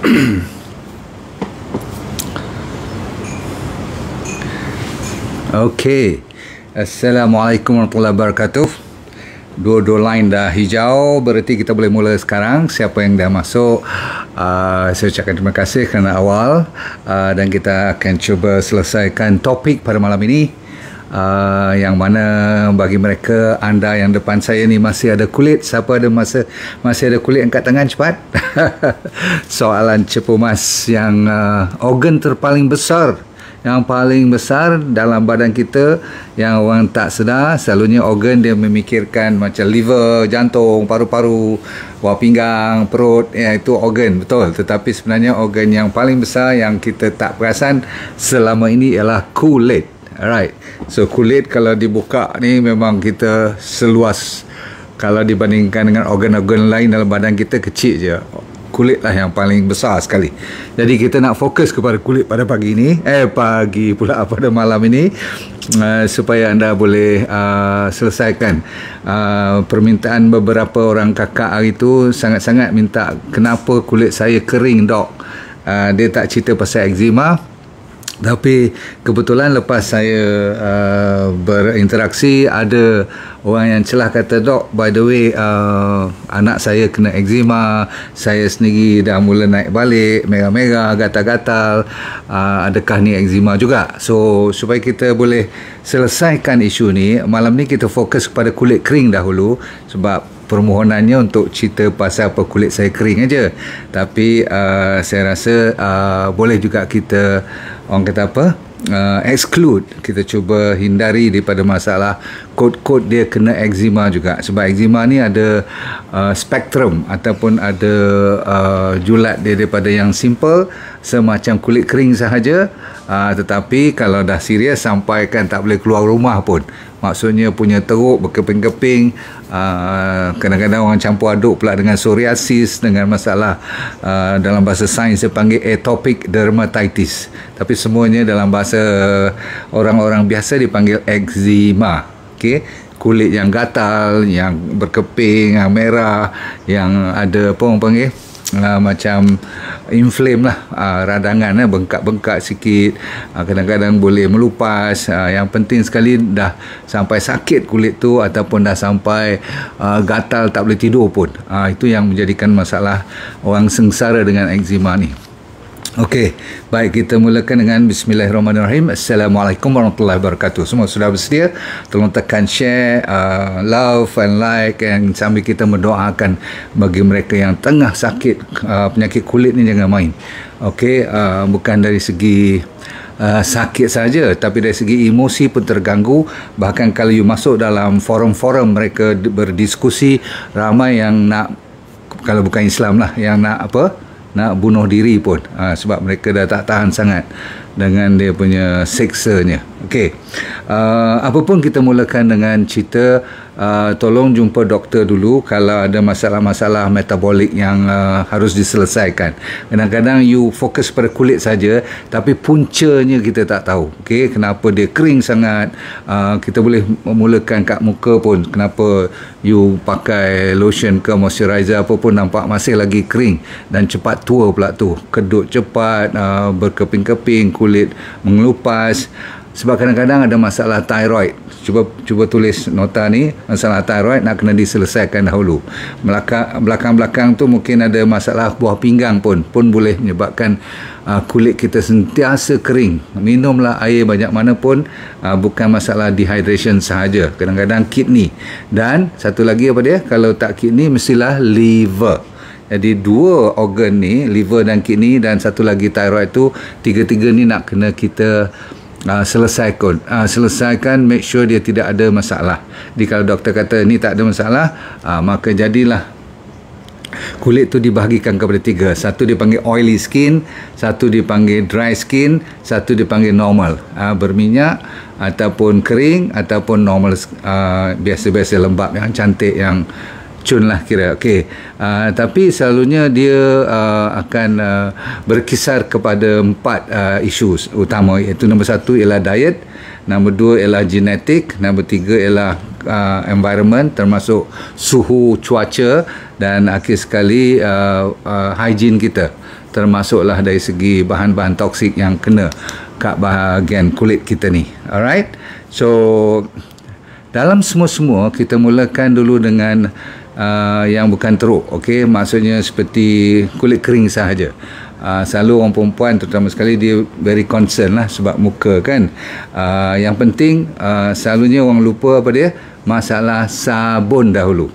Okey. Assalamualaikum warahmatullahi wabarakatuh. Dua-dua line dah hijau, berarti kita boleh mula sekarang. Siapa yang dah masuk, saya ucapkan terima kasih kerana awal, dan kita akan cuba selesaikan topik pada malam ini. Yang mana bagi mereka anda yang depan saya ni masih ada kulit, siapa ada masih ada kulit, angkat tangan cepat. Soalan cepu mas yang organ terpaling besar, yang paling besar dalam badan kita, yang orang tak sedar, selalunya organ dia memikirkan macam liver, jantung, paru-paru, buah pinggang, perut, ya itu organ, betul. Tetapi sebenarnya organ yang paling besar yang kita tak perasan selama ini ialah kulit. Alright, so kulit kalau dibuka ni memang kita seluas, kalau dibandingkan dengan organ-organ lain dalam badan kita kecil je. Kulit lah yang paling besar sekali. Jadi kita nak fokus kepada kulit pada pagi ini, pagi pula pada malam ini, supaya anda boleh selesaikan permintaan beberapa orang kakak hari itu. Sangat-sangat minta, kenapa kulit saya kering dok. Dia tak cerita pasal eczema, tapi kebetulan lepas saya berinteraksi, ada orang yang celah kata, dok, by the way, anak saya kena eczema, saya sendiri dah mula naik balik, merah-merah, gatal-gatal, adakah ni eczema juga? So supaya kita boleh selesaikan isu ni, malam ni kita fokus kepada kulit kering dahulu, sebab permohonannya untuk cerita pasal apa kulit saya kering aja. Tapi saya rasa boleh juga kita, orang kata apa, exclude, kita cuba hindari daripada masalah kod-kod dia kena eczema juga. Sebab eczema ni ada spektrum ataupun ada julat dia, daripada yang simple semacam kulit kering sahaja, tetapi kalau dah serius sampai kan tak boleh keluar rumah pun, maksudnya punya teruk, berkeping-keping, kadang-kadang orang campur aduk pula dengan psoriasis, dengan masalah dalam bahasa sains dia panggil atopic dermatitis, tapi semuanya dalam bahasa orang-orang biasa dipanggil eczema. Okey, kulit yang gatal, yang berkeping, yang merah, yang ada apa orang panggil, macam inflame lah, radangan, bengkak-bengkak sikit, kadang-kadang boleh melupas. Yang penting sekali dah sampai sakit kulit tu, ataupun dah sampai gatal tak boleh tidur pun, itu yang menjadikan masalah orang sengsara dengan eczema ni. Okey, baik, kita mulakan dengan Bismillahirrahmanirrahim. Assalamualaikum warahmatullahi wabarakatuh. Semua sudah bersedia? Tolong tekan share, love and like, and sambil kita mendoakan bagi mereka yang tengah sakit penyakit kulit ni, jangan main. Okey, bukan dari segi sakit saja, tapi dari segi emosi pun terganggu. Bahkan kalau you masuk dalam forum-forum mereka berdiskusi, ramai yang nak, kalau bukan Islam lah, yang nak apa, nak bunuh diri pun, sebab mereka dah tak tahan sangat dengan dia punya seksanya. Okey, apapun kita mulakan dengan cerita, tolong jumpa doktor dulu kalau ada masalah-masalah metabolik yang harus diselesaikan. Kadang-kadang you fokus pada kulit saja, tapi puncanya kita tak tahu. Okey, kenapa dia kering sangat. Kita boleh memulakan kat muka pun, kenapa you pakai lotion ke moisturizer apa pun nampak masih lagi kering dan cepat tua pula tu, kedut cepat, berkeping-keping, kulit mengelupas. Sebab kadang-kadang ada masalah thyroid. Cuba tulis nota ni, masalah thyroid nak kena diselesaikan dahulu. Belakang-belakang tu mungkin ada masalah buah pinggang pun boleh menyebabkan kulit kita sentiasa kering. Minumlah air banyak mana pun, bukan masalah dehydration sahaja, kadang-kadang kidney. Dan satu lagi apa dia, kalau tak kidney mestilah liver. Jadi dua organ ni, liver dan kidney, dan satu lagi thyroid tu, tiga-tiga ni nak kena kita selesaikan, make sure dia tidak ada masalah. Jadi kalau doktor kata ni tak ada masalah, maka jadilah kulit tu dibahagikan kepada tiga. Satu dipanggil oily skin, satu dipanggil dry skin, satu dipanggil normal, berminyak ataupun kering, ataupun normal, biasa-biasa lembab, yang cantik, yang cun lah kira. Okey, tapi selalunya dia akan berkisar kepada 4 isu utama, iaitu nombor 1 ialah diet, nombor 2 ialah genetik, nombor 3 ialah environment, termasuk suhu cuaca dan akhir sekali hygiene kita, termasuklah dari segi bahan-bahan toksik yang kena kat bahagian kulit kita ni. Alright, so dalam semua-semua kita mulakan dulu dengan yang bukan teruk. Okey, maksudnya seperti kulit kering sahaja. Selalu orang perempuan terutama sekali dia very concern lah sebab muka kan. Yang penting selalunya orang lupa apa dia, masalah sabun dahulu.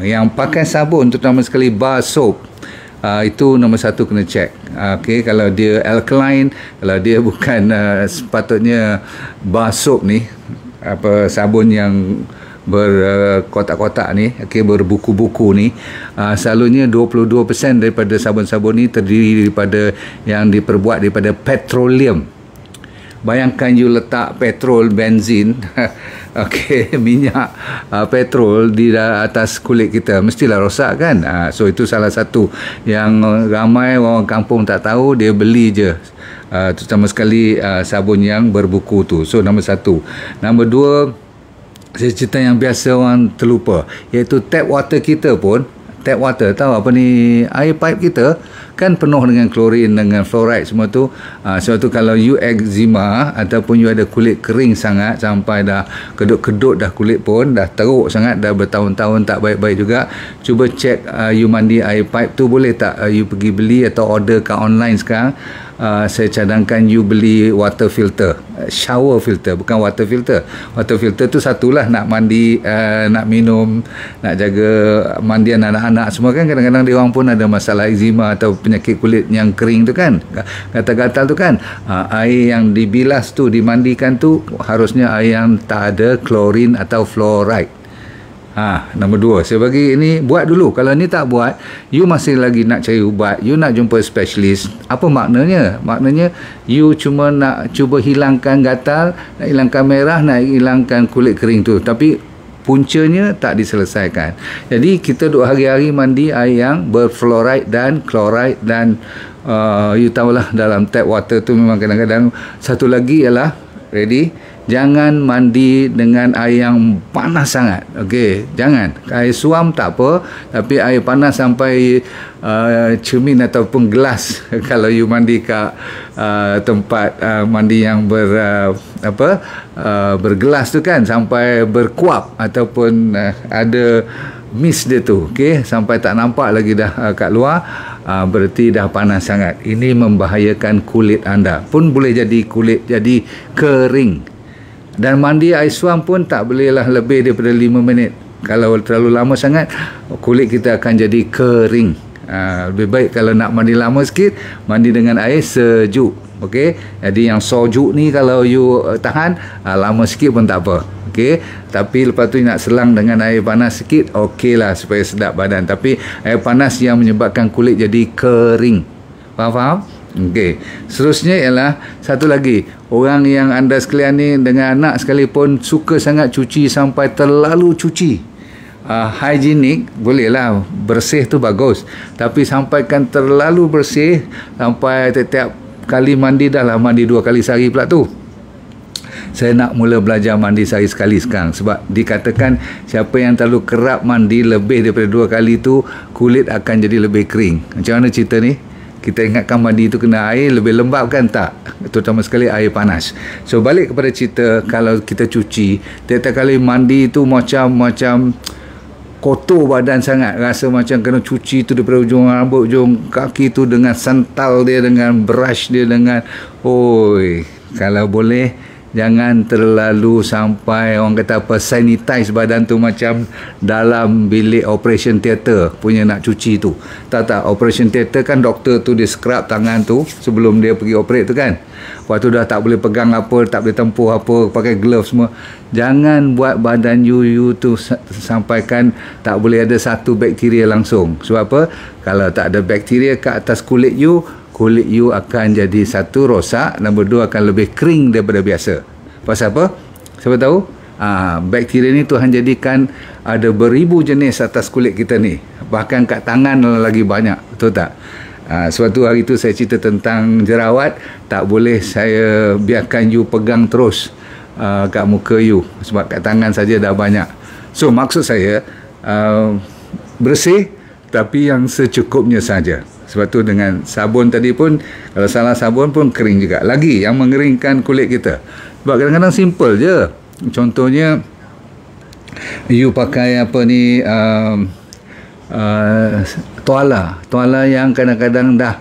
Yang pakai sabun terutama sekali bar soap, itu nombor satu kena check. Okay, kalau dia alkaline, kalau dia bukan sepatutnya bar soap ni, apa sabun yang berkotak-kotak ni, okay, berbuku-buku ni, selalunya 22% daripada sabun-sabun ni terdiri daripada yang diperbuat daripada petroleum. Bayangkan you letak petrol, benzin, okay, minyak petrol di atas kulit kita, mestilah rosak kan. So itu salah satu yang ramai orang kampung tak tahu, dia beli je terutama sekali sabun yang berbuku tu. So nombor satu. Nombor dua, saya cerita yang biasa orang terlupa, iaitu tap water kita pun, tap water, tahu apa ni, air pipe kita kan penuh dengan klorin, dengan fluoride semua tu. Sebab tu kalau you eczema ataupun you ada kulit kering sangat sampai dah kedut-kedut dah kulit pun, dah teruk sangat, dah bertahun-tahun tak baik-baik juga, cuba check you mandi air pipe tu boleh tak you pergi beli atau order kat online sekarang. Saya cadangkan you beli water filter, shower filter, bukan water filter. Water filter tu satulah nak mandi, nak minum, nak jaga mandian anak-anak semua kan. Kadang-kadang dia orang pun ada masalah eczema atau penyakit kulit yang kering tu kan, gatal-gatal tu kan. Air yang dibilas tu, dimandikan tu harusnya air yang tak ada klorin atau fluoride. Nombor dua, saya bagi ini buat dulu. Kalau ni tak buat, you masih lagi nak cari ubat, you nak jumpa specialist. Apa maknanya? Maknanya you cuma nak cuba hilangkan gatal, nak hilangkan merah, nak hilangkan kulit kering tu, tapi puncanya tak diselesaikan. Jadi kita duk hari-hari mandi air yang berfluoride dan chloride dan you tahulah dalam tap water tu memang kadang-kadang. Satu lagi ialah, ready, jangan mandi dengan air yang panas sangat. Okey, jangan. Air suam tak apa, tapi air panas sampai cermin ataupun gelas kalau you mandi kat tempat mandi yang bergelas tu kan, sampai berkuap ataupun ada mist dia tu, okey, sampai tak nampak lagi dah kat luar, berarti dah panas sangat. Ini membahayakan kulit anda. Pun boleh jadi kulit jadi kering. Dan mandi air suam pun tak bolehlah lebih daripada 5 minit. Kalau terlalu lama sangat, kulit kita akan jadi kering. Lebih baik kalau nak mandi lama sikit, mandi dengan air sejuk. Okey, jadi yang sojuk ni kalau you tahan lama sikit pun tak apa. Okey, tapi lepas tu nak selang dengan air panas sikit, okeylah supaya sedap badan. Tapi air panas yang menyebabkan kulit jadi kering. Faham? Okey. Seterusnya ialah satu lagi, orang yang anda sekalian ni dengan anak sekalipun suka sangat cuci sampai terlalu cuci. Hygienik bolehlah, bersih tu bagus, tapi sampaikan terlalu bersih sampai tiap kali mandi dah lah mandi 2 kali sehari pula tu. Saya nak mula belajar mandi sehari sekali sekarang, sebab dikatakan siapa yang terlalu kerap mandi lebih daripada 2 kali tu, kulit akan jadi lebih kering. Macam mana cerita ni? Kita ingatkan mandi itu kena air lebih lembab kan? Tak, terutama sekali air panas. So balik kepada cerita, kalau kita cuci, tiap-tiap kali mandi itu macam kotor badan sangat, rasa macam kena cuci tu daripada ujung rambut, ujung kaki tu dengan santal dia, dengan brush dia, dengan kalau boleh jangan terlalu sampai orang kata apa, sanitize badan tu macam dalam bilik operation theater punya nak cuci tu. Tak, operation theater kan doktor tu dia scrub tangan tu sebelum dia pergi operate tu kan. Lepas tu dah tak boleh pegang apa, tak boleh tempuh apa, pakai glove semua. Jangan buat badan you tu sampaikan tak boleh ada satu bakteria langsung. Sebab apa? Kalau tak ada bakteria kat atas kulit you akan jadi satu rosak, nombor 2 akan lebih kering daripada biasa. Pasal apa? Siapa tahu? Bakteria ni Tuhan jadikan ada beribu jenis atas kulit kita ni. Bahkan kat tangan lagi banyak. Betul tak? Sebab tu hari tu saya cerita tentang jerawat. Tak boleh saya biarkan you pegang terus kat muka you, sebab kat tangan saja dah banyak. So maksud saya bersih tapi yang secukupnya saja. Sebab tu dengan sabun tadi pun, kalau salah sabun pun kering juga. Lagi yang mengeringkan kulit kita, sebab kadang-kadang simple je. Contohnya you pakai apa ni, tuala yang kadang-kadang dah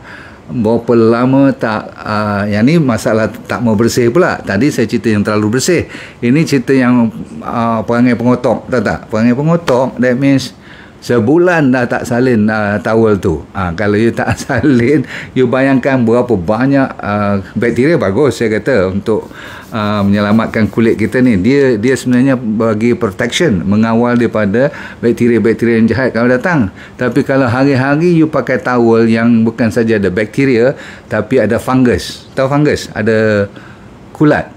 berapa lama tak, yang ni masalah tak mau bersih pula. Tadi saya cerita yang terlalu bersih, ini cerita yang perangai pengotok. Tahu tak, perangai pengotok, that means sebulan dah tak salin towel tu. Kalau you tak salin, you bayangkan berapa banyak bakteria. Bagus saya kata untuk menyelamatkan kulit kita ni. Dia sebenarnya bagi protection, mengawal daripada bakteria-bakteria yang jahat kalau datang. Tapi kalau hari-hari you pakai towel yang bukan saja ada bakteria, tapi ada fungus. Tahu fungus? Ada kulat.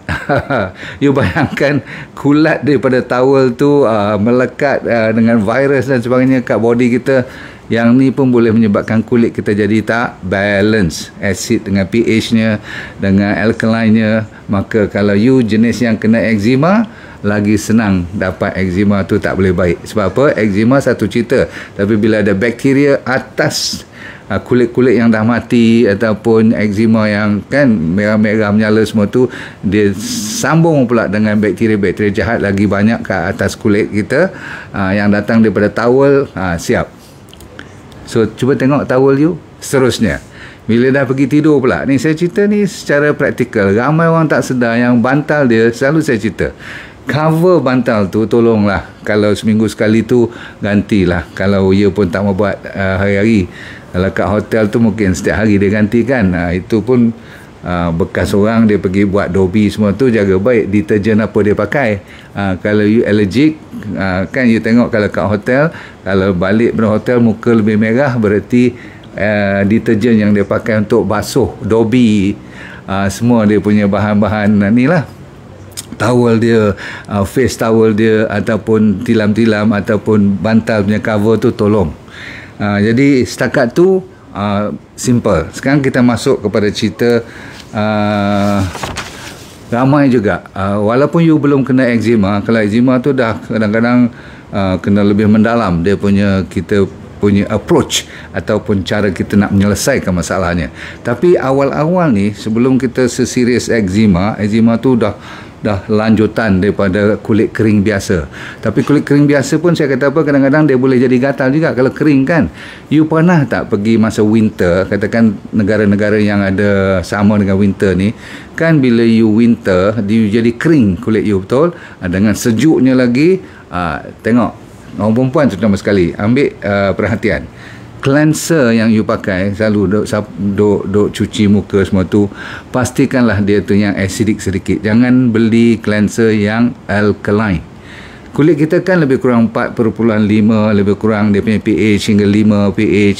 You bayangkan kulat daripada towel tu melekat dengan virus dan sebagainya kat body kita. Yang ni pun boleh menyebabkan kulit kita jadi tak balance, acid dengan pH-nya, dengan alkaline-nya. Maka kalau you jenis yang kena eczema, lagi senang dapat eczema tu tak boleh baik. Sebab apa? Eczema satu cerita, tapi bila ada bakteria atas kulit-kulit yang dah mati ataupun eczema yang kan merah-merah menyala semua tu, dia sambung pula dengan bakteria-bakteria jahat lagi banyak ke atas kulit kita, yang datang daripada towel. Siap. So cuba tengok towel you. Seterusnya bila dah pergi tidur pula, ni saya cerita ni secara praktikal. Ramai orang tak sedar yang bantal dia, selalu saya cerita, cover bantal tu tolonglah kalau seminggu sekali tu gantilah. Kalau ia pun tak mau buat hari-hari. Kalau kat hotel tu mungkin setiap hari dia gantikan. Itu pun bekas orang dia pergi buat dobi semua tu, jaga baik deterjen apa dia pakai. Kalau you allergic, kan you tengok kalau kat hotel, kalau balik dari hotel muka lebih merah, berarti deterjen yang dia pakai untuk basuh dobi, semua dia punya bahan-bahan ni lah, towel dia, face towel dia, ataupun tilam-tilam ataupun bantal punya cover tu tolong. Jadi setakat tu simple. Sekarang kita masuk kepada cerita. Ramai juga walaupun you belum kena eczema, kalau eczema tu dah kadang-kadang kena lebih mendalam dia punya, kita punya approach ataupun cara kita nak menyelesaikan masalahnya. Tapi awal-awal ni, sebelum kita seserius eczema tu dah lanjutan daripada kulit kering biasa. Tapi kulit kering biasa pun saya kata apa, kadang-kadang dia boleh jadi gatal juga kalau kering kan. You pernah tak pergi masa winter, katakan negara-negara yang ada sama dengan winter ni, kan bila you winter, you jadi kering kulit you, betul? Dengan sejuknya lagi, tengok, orang perempuan terutama sekali, ambil perhatian. Cleanser yang you pakai, selalu duk cuci muka semua tu, pastikanlah dia tu yang acidic sedikit. Jangan beli cleanser yang alkaline. Kulit kita kan lebih kurang 4.5, lebih kurang dia punya pH hingga 5 pH.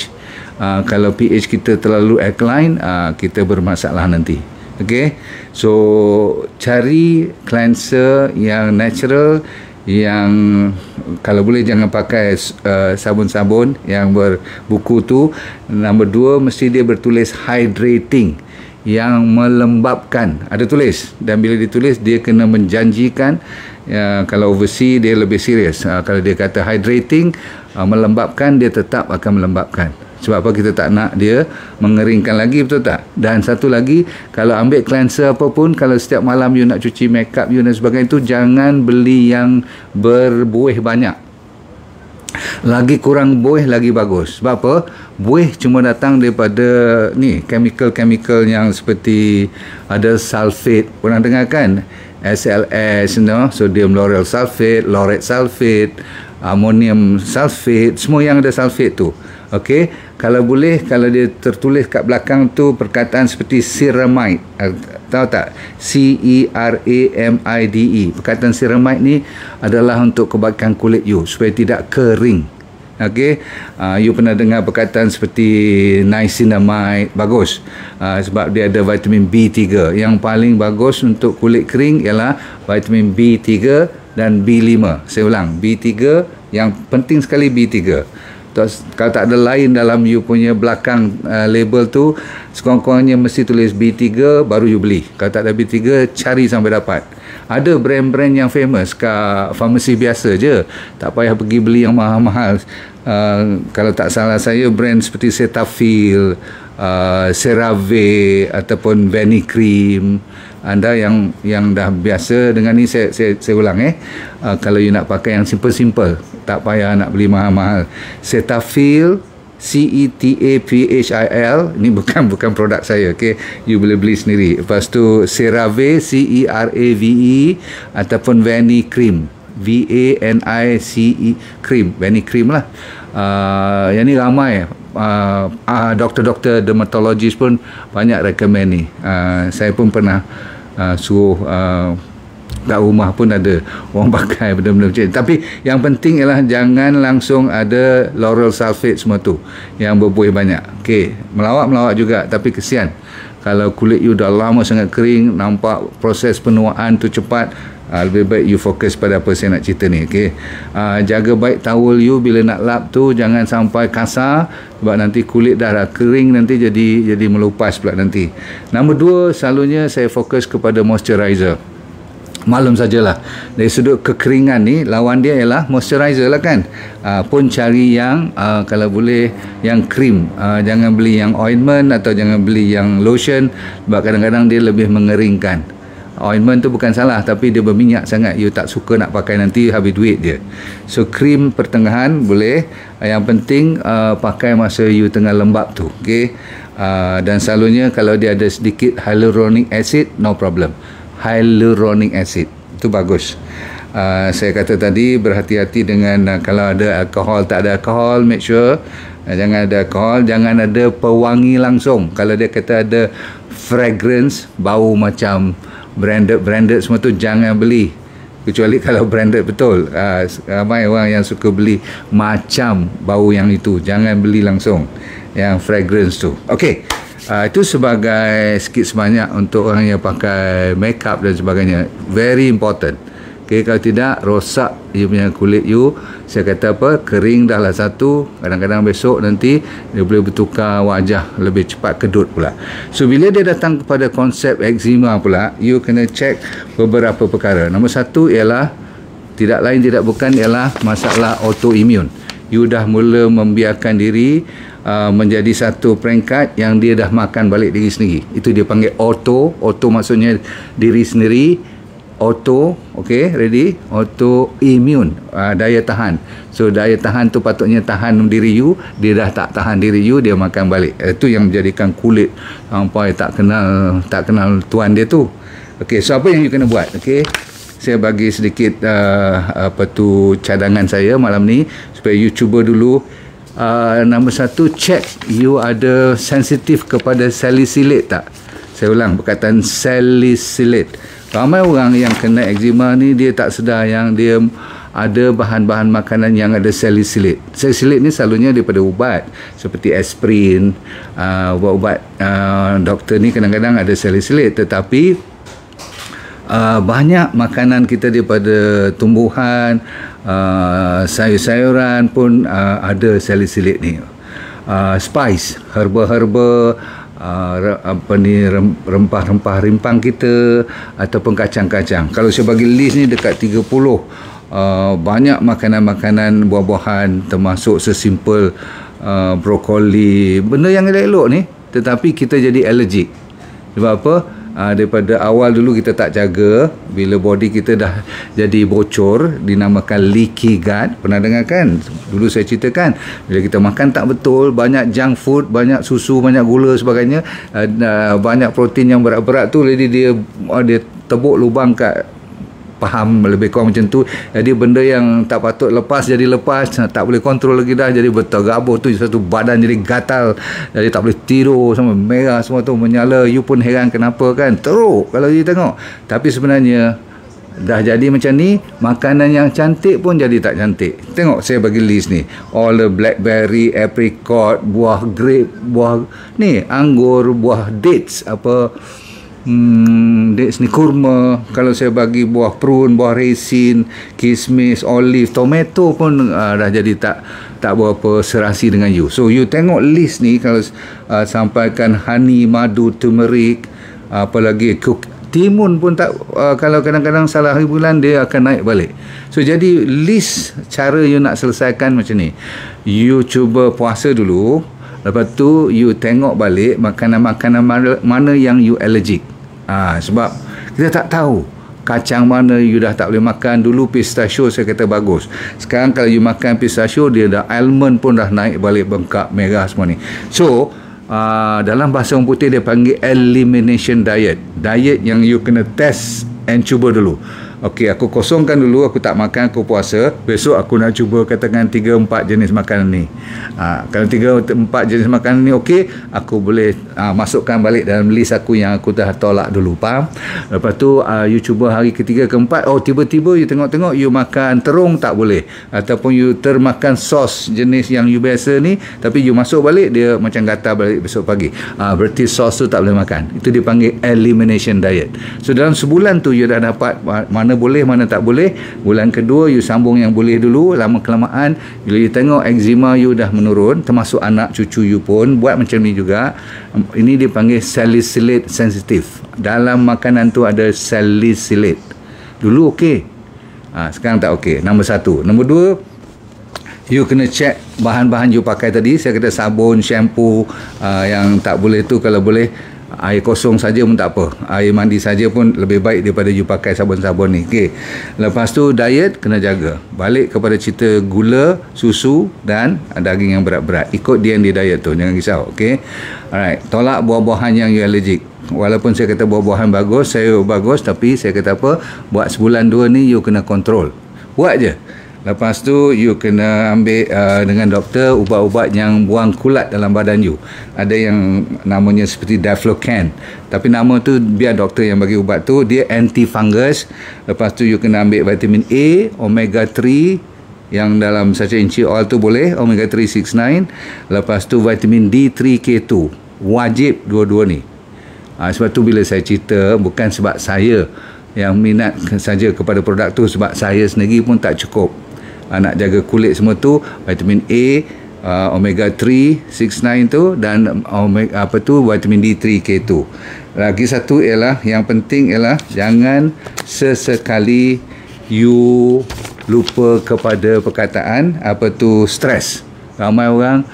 Kalau pH kita terlalu alkaline, kita bermasalah nanti. Okay, so cari cleanser yang natural, yang kalau boleh jangan pakai sabun-sabun yang berbuku tu. Nombor 2, mesti dia bertulis hydrating, yang melembabkan, ada tulis. Dan bila ditulis, dia kena menjanjikan. Kalau overseas dia lebih serius. Kalau dia kata hydrating, melembabkan, dia tetap akan melembabkan. Sebab apa? Kita tak nak dia mengeringkan lagi, betul tak? Dan satu lagi, kalau ambil cleanser apapun, kalau setiap malam you nak cuci makeup you dan sebagainya tu, jangan beli yang berbuih banyak. Lagi kurang buih lagi bagus. Sebab apa? Buih cuma datang daripada ni, chemical yang seperti ada sulfate. Pernah dengar kan? SLS, sodium lauryl sulfate, laurate sulfate, ammonium sulfate, semua yang ada sulfate tu. Okey, kalau boleh, kalau dia tertulis kat belakang tu perkataan seperti ceramide, tahu tak? CERAMIDE. Perkataan ceramide ni adalah untuk kebaikan kulit you, supaya tidak kering. Okey, you pernah dengar perkataan seperti niacinamide, bagus, sebab dia ada vitamin B3. Yang paling bagus untuk kulit kering ialah vitamin B3 dan B5. Saya ulang, B3, yang penting sekali B3. Kalau tak ada lain dalam you punya belakang label tu, sekurang-kurangnya mesti tulis B3, baru you beli. Kalau tak ada B3, cari sampai dapat. Ada brand-brand yang famous kat farmasi biasa je, tak payah pergi beli yang mahal-mahal. Kalau tak salah saya, brand seperti Cetaphil, CeraVe ataupun Vanicream. Anda yang dah biasa dengan ni, saya ulang kalau you nak pakai yang simple-simple, tak payah nak beli mahal-mahal. Cetaphil, CETAPHIL, ni bukan produk saya, okey, you boleh beli sendiri. Lepas tu CeraVe, CERAVE, ataupun Vanicream, VANICE cream, Vanicream lah. Yang ni ramai doktor-doktor dermatologis pun banyak recommend ni. Saya pun pernah suruh kat rumah pun ada orang pakai benda-benda macam ni. Tapi yang penting ialah jangan langsung ada lauryl sulfate semua tu yang berbuih banyak. Okey, melawak juga, tapi kesian kalau kulit you dah lama sangat kering, nampak proses penuaan tu cepat. Lebih baik you fokus pada apa saya nak cerita ni. Okey, jaga baik towel you bila nak lap tu, jangan sampai kasar, sebab nanti kulit dah kering, nanti jadi melupas pula nanti. Nombor 2, selalunya saya fokus kepada moisturizer. Maklum sajalah, dari sudut kekeringan ni, lawan dia ialah moisturizer lah kan. Pun cari yang kalau boleh yang krim, jangan beli yang ointment atau jangan beli yang lotion, sebab kadang-kadang dia lebih mengeringkan. Ointment tu bukan salah, tapi dia berminyak sangat, you tak suka nak pakai, nanti habis duit je. So krim pertengahan boleh, yang penting pakai masa you tengah lembab tu. Okay? Dan selalunya kalau dia ada sedikit hyaluronic acid, no problem. Hyaluronic acid itu bagus. Saya kata tadi, berhati-hati dengan kalau ada alkohol, tak ada alkohol, make sure jangan ada alkohol, jangan ada pewangi langsung. Kalau dia kata ada fragrance, bau macam branded semua tu, jangan beli, kecuali kalau branded betul. Ramai orang yang suka beli macam bau yang itu, jangan beli langsung yang fragrance tu. Okey, itu sebagai sikit sebanyak untuk orang yang pakai makeup dan sebagainya. Very important. Okay, kalau tidak, rosak you punya kulit you. Saya kata apa, kering dah lah satu, kadang-kadang besok nanti dia boleh bertukar wajah, lebih cepat kedut pula. So bila dia datang kepada konsep eczema pula, you kena check beberapa perkara. Nombor 1 ialah, tidak lain tidak bukan, ialah masalah autoimun. You dah mula membiarkan diri menjadi satu peringkat yang dia dah makan balik diri sendiri. Itu dia panggil auto maksudnya diri sendiri. Auto, okay, ready? Autoimun, daya tahan. So daya tahan tu patutnya tahan diri you, dia dah tak tahan diri you, dia makan balik. Itu yang menjadikan kulit sampai tak kenal tuan dia tu. Okay, so apa yang you kena buat? Okay, saya bagi sedikit cadangan saya malam ni supaya you cuba dulu. Nombor 1, check you ada sensitif kepada salicylate tak. Saya ulang perkataan salicylate. Ramai orang yang kena eczema ni, dia tak sedar yang dia ada bahan-bahan makanan yang ada salicylate. Salicylate ni selalunya daripada ubat seperti aspirin, ubat-ubat doktor ni kadang-kadang ada salicylate. Tetapi banyak makanan kita daripada tumbuhan, sayur-sayuran pun ada salicylate ni. Spice, herba-herba, rempah-rempah rimpang kita ataupun kacang-kacang. Kalau saya bagi list ni dekat 30, banyak makanan-makanan, buah-buahan, termasuk sesimpel brokoli, benda yang elok-elok ni, tetapi kita jadi allergic. Sebab apa? Daripada awal dulu kita tak jaga, bila body kita dah jadi bocor, dinamakan leaky gut. Pernah dengar kan? Dulu saya ceritakan, bila kita makan tak betul, banyak junk food, banyak susu, banyak gula sebagainya, banyak protein yang berat-berat tu, jadi dia tebuk lubang kat, faham lebih kurang macam tu. Jadi benda yang tak patut lepas jadi lepas, tak boleh kontrol lagi dah, jadi bertergabung tu, satu badan jadi gatal, jadi tak boleh tidur, sama merah semua tu menyala. You pun heran kenapa kan, teruk kalau you tengok. Tapi sebenarnya dah jadi macam ni, makanan yang cantik pun jadi tak cantik. Tengok saya bagi list ni, all the blackberry, apricot, buah grape, buah ni anggur, buah dates, dates ni kurma. Kalau saya bagi buah prune, buah resin, kismis, olive, tomato pun dah jadi tak berapa serasi dengan you. So you tengok list ni, kalau sampaikan honey, madu, turmeric, apa lagi, timun pun tak, kalau kadang-kadang salah hari bulan dia akan naik balik. So jadi list cara you nak selesaikan macam ni. You cuba puasa dulu, lepas tu you tengok balik makanan-makanan mana yang you allergic. Sebab kita tak tahu kacang mana you dah tak boleh makan. Dulu pistachio saya kata bagus, sekarang kalau you makan pistachio, dia dah almond pun dah naik balik, bengkak, merah semua ni. So dalam bahasa orang putih dia panggil elimination diet. Diet yang you kena test and cuba dulu. Okey, aku kosongkan dulu, aku tak makan, aku puasa. Besok aku nak cuba katakan 3-4 jenis makanan ni. Kalau 3-4 jenis makanan ni okey, aku boleh masukkan balik dalam list aku yang aku dah tolak dulu. Faham? Lepas tu you cuba hari ketiga keempat, tiba-tiba you tengok-tengok you makan terung tak boleh, ataupun you termakan sos jenis yang you biasa ni, tapi you masuk balik dia macam gatal balik besok pagi. Berarti sos tu tak boleh makan. Itu dipanggil elimination diet. So dalam sebulan tu you dah dapat mana boleh, mana tak boleh. Bulan kedua you sambung yang boleh dulu. Lama kelamaan bila you tengok eczema you dah menurun, termasuk anak cucu you pun buat macam ni juga. Ini dipanggil salicylate sensitive. Dalam makanan tu ada salicylate. Dulu okey, sekarang tak okey. Nombor 1. Nombor 2, you kena check bahan-bahan you pakai tadi. Saya kata sabun, shampoo, yang tak boleh tu kalau boleh air kosong saja pun tak apa, air mandi saja pun lebih baik daripada you pakai sabun-sabun ni. Okey. Lepas tu diet kena jaga. Balik kepada cerita gula, susu dan daging yang berat-berat. Ikut D&D diet tu, jangan risau. Okey. Alright, tolak buah-buahan yang you allergic. Walaupun saya kata buah-buahan bagus, sayur bagus, tapi saya kata apa, buat sebulan 2 ni you kena kontrol. Buat je. Lepas tu you kena ambil dengan doktor ubat-ubat yang buang kulat dalam badan you. Ada yang namanya seperti Diflucan, tapi nama tu biar doktor yang bagi ubat tu. Dia anti-fungus. Lepas tu you kena ambil vitamin A, omega 3 yang dalam sachet inchi oil tu boleh, omega 369. Lepas tu vitamin D3K2. Wajib dua-dua ni. Sebab tu bila saya cerita, bukan sebab saya yang minat saja kepada produk tu, sebab saya sendiri pun tak cukup nak jaga kulit semua tu. Vitamin A, omega 369 tu, dan vitamin D3K2. Lagi satu ialah, yang penting ialah jangan sesekali you lupa kepada perkataan stres. Ramai orang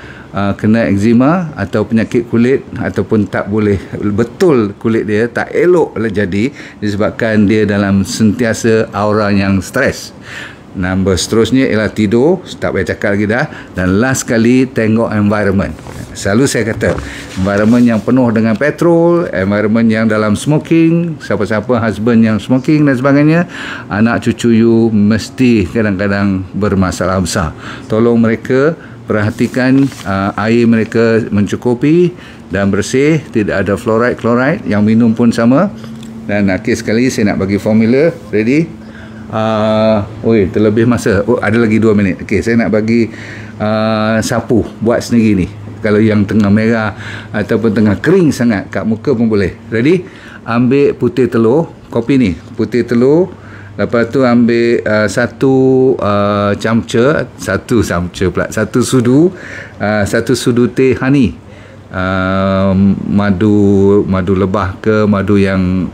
kena eczema atau penyakit kulit, ataupun tak boleh betul kulit dia tak elok jadi disebabkan dia dalam sentiasa aura yang stres. Nombor seterusnya ialah tidur, tak payah cakap lagi dah. Dan last kali, tengok environment. Selalu saya kata, environment yang penuh dengan petrol, environment yang dalam smoking, siapa-siapa husband yang smoking dan sebagainya, anak cucu you mesti kadang-kadang bermasalah besar. Tolong mereka perhatikan air mereka mencukupi dan bersih, tidak ada fluoride, yang minum pun sama. Dan akhir sekali saya nak bagi formula. Ready? Terlebih masa. Ada lagi 2 minit. Okey, saya nak bagi sapu buat sendiri ni. Kalau yang tengah merah ataupun tengah kering sangat kat muka pun boleh. Ready? Ambil putih telur, kopi ni, putih telur. Lepas tu ambil satu sudu teh honey, madu lebah ke madu yang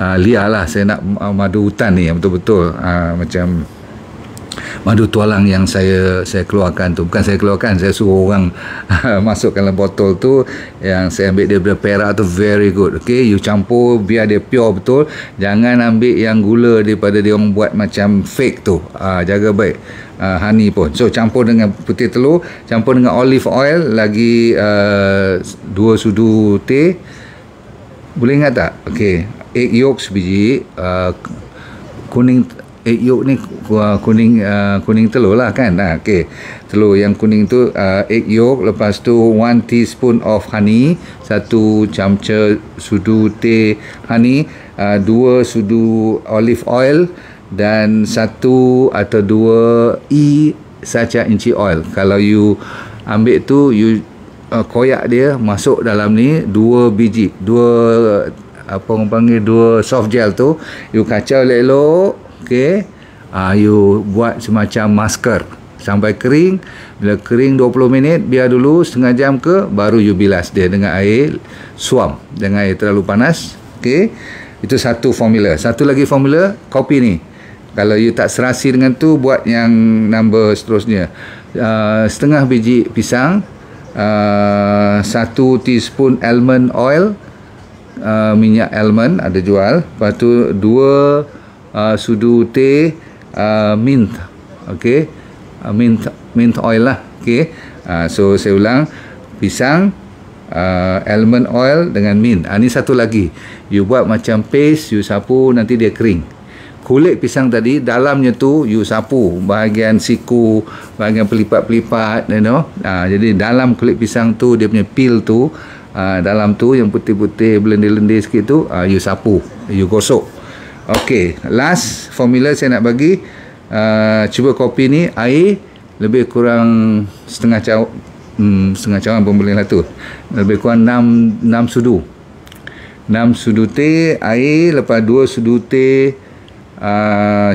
liar lah. Saya nak madu hutan ni yang betul-betul macam madu tualang yang saya keluarkan tu. Bukan saya keluarkan, saya suruh orang masukkan dalam botol tu. Yang saya ambil daripada Perak tu, very good. Okay, you campur biar dia pure betul. Jangan ambil yang gula daripada dia orang buat macam fake tu. Jaga baik. Honey pun. So campur dengan putih telur, campur dengan olive oil, lagi 2 sudu teh. Boleh ingat tak? Okay, egg yolk sebiji, kuning egg yolk ni kuning telur lah kan. Okay, telur yang kuning tu, egg yolk. Lepas tu 1 teaspoon of honey, 1 camca sudu teh honey, 2 sudu olive oil, dan 1 atau 2 sachet inchi oil. Kalau you ambil tu, you koyak dia masuk dalam ni 2 biji, 2 soft gel tu, you kacau elok. Okay, you buat semacam masker sampai kering. Bila kering 20 minit, biar dulu setengah jam ke, baru you bilas dia dengan air suam, dengan air terlalu panas. Okey, itu satu formula. Satu lagi formula kopi ni, kalau you tak serasi dengan tu, buat yang number seterusnya. Setengah biji pisang, 1 teaspoon almond oil, minyak almond ada jual. Lepas tu 2 sudu teh mint. Okey, mint oil lah. Okey, so saya ulang, pisang, almond oil dengan mint. Ni satu lagi, you buat macam paste, you sapu, nanti dia kering. Kulit pisang tadi, dalamnya tu you sapu, bahagian siku, bahagian pelipat-pelipat, you know. Jadi dalam kulit pisang tu, dia punya peel tu, dalam tu yang putih-putih berlendir-lendir sikit tu, you sapu, you gosok. Okey, last formula saya nak bagi. Cuba kopi ni, air lebih kurang setengah cawan pun boleh lah tu, lebih kurang 6 sudu. 6 sudu teh air, lepas 2 sudu teh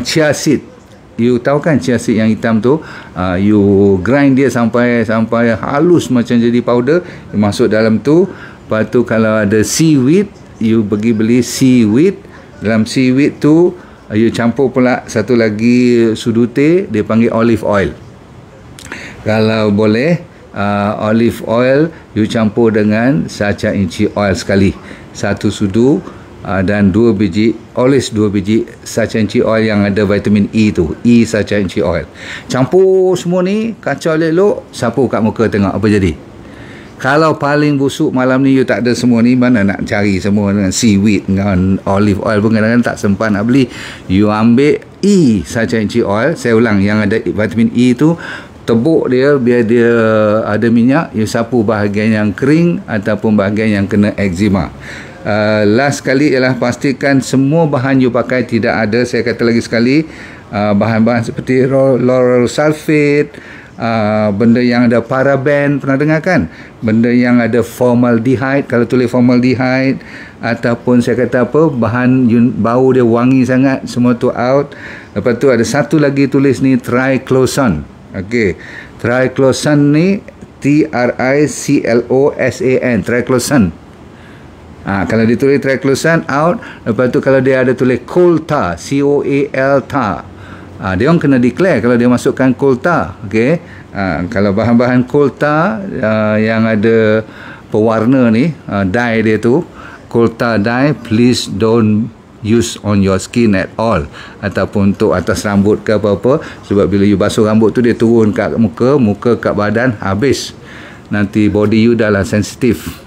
chia seed. You tahu kan chia seed yang hitam tu, you grind dia sampai halus macam jadi powder, you masuk dalam tu. Lepas tu kalau ada seaweed, you pergi beli seaweed. Dalam seaweed tu you campur pula satu lagi sudu teh, dia panggil olive oil. Kalau boleh, olive oil you campur dengan sacha inci oil sekali, 1 sudu, dan 2 biji, olis 2 biji sacha inci oil yang ada vitamin E tu, E sacha inci oil. Campur semua ni, kacau elok, sapu kat muka, tengok apa jadi. Kalau paling busuk malam ni you tak ada semua ni, mana nak cari semua dengan seaweed dengan olive oil pun kadang-kadang tak sempat nak beli. You ambil E sacha inci oil, saya ulang, yang ada vitamin E tu, tebuk dia biar dia ada minyak, you sapu bahagian yang kering ataupun bahagian yang kena eczema. Last sekali ialah pastikan semua bahan you pakai tidak ada, saya kata lagi sekali, bahan-bahan seperti lauryl sulfate, benda yang ada paraben, pernah dengar kan? Benda yang ada formaldehyde, kalau tulis formaldehyde, ataupun saya kata apa, bahan bau dia wangi sangat, semua tu out. Lepas tu ada satu lagi tulis ni, triclosan. Okey, triclosan ni triclosan, triclosan. Kalau ditulis triclosan out. Lepas tu kalau dia ada tulis coal tar, COAL tar, dia orang kena declare kalau dia masukkan coal tar. Okey, kalau bahan-bahan coal tar yang ada pewarna ni, dye dia tu, coal tar dye, please don't use on your skin at all, ataupun untuk atas rambut ke apa-apa, sebab bila you basuh rambut tu dia turun kat muka kat badan, habis nanti body you dah lah sensitif.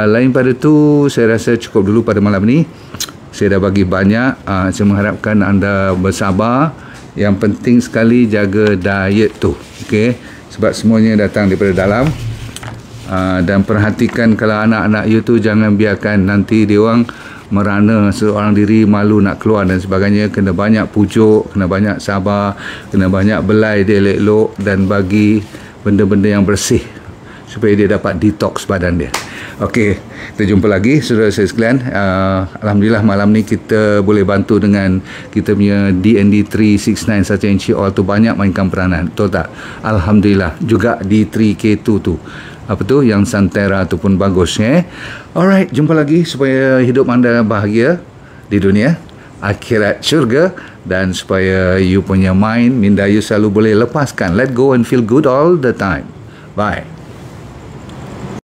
Lain pada tu, saya rasa cukup dulu pada malam ni. Saya dah bagi banyak. Saya mengharapkan anda bersabar. Yang penting sekali jaga diet tu, okey, sebab semuanya datang daripada dalam. Dan perhatikan kalau anak-anak you tu, jangan biarkan nanti dia orang merana seorang diri, malu nak keluar dan sebagainya. Kena banyak pujuk, kena banyak sabar, kena banyak belai dia elok, dan bagi benda-benda yang bersih supaya dia dapat detox badan dia. Okey, kita jumpa lagi saudara saya sekalian. Alhamdulillah malam ni kita boleh bantu dengan kita punya DND 369 sacha inci oil tu, banyak mainkan peranan, betul tak? Alhamdulillah. Juga D3K2 tu, apa tu, yang Santera tu pun bagus. Alright, jumpa lagi supaya hidup anda bahagia di dunia, akhirat syurga, dan supaya you punya mind, minda you selalu boleh lepaskan, let go and feel good all the time. Bye.